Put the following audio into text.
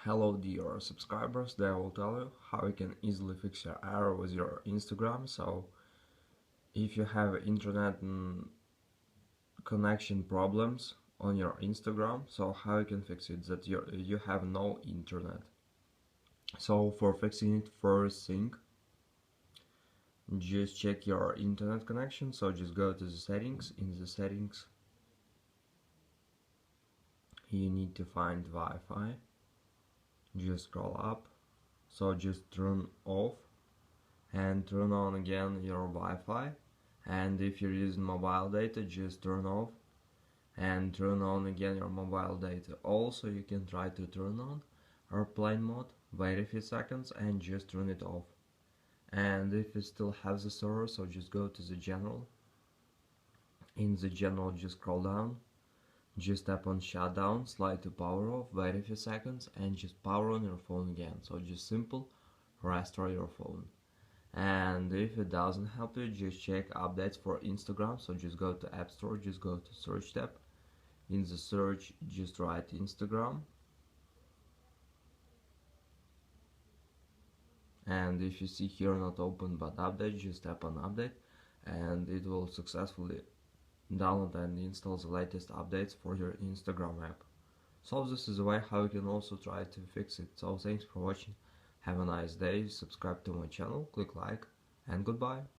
Hello dear subscribers, today I will tell you how you can easily fix your error with your Instagram. So if you have internet connection problems on your Instagram, so how you can fix it, that you have no internet. So for fixing it, first thing, just check your internet connection. So just go to the settings. In the settings you need to find Wi-Fi, just scroll up, so just turn off and turn on again your Wi-Fi, and if you're using mobile data, just turn off and turn on again your mobile data. Also, you can try to turn on airplane mode, wait a few seconds and just turn it off. And if it still has the server, so just go to the general. In the general, just scroll down, just tap on shutdown, slide to power off, wait a few seconds and just power on your phone again. So just simple restore your phone. And if it doesn't help you, just check updates for Instagram. So just go to App Store, just go to search tab. In the search, just write Instagram, and if you see here not open but update, just tap on update and it will successfully download and install the latest updates for your Instagram app. So this is the way how you can also try to fix it. So thanks for watching, have a nice day, subscribe to my channel, click like, and goodbye.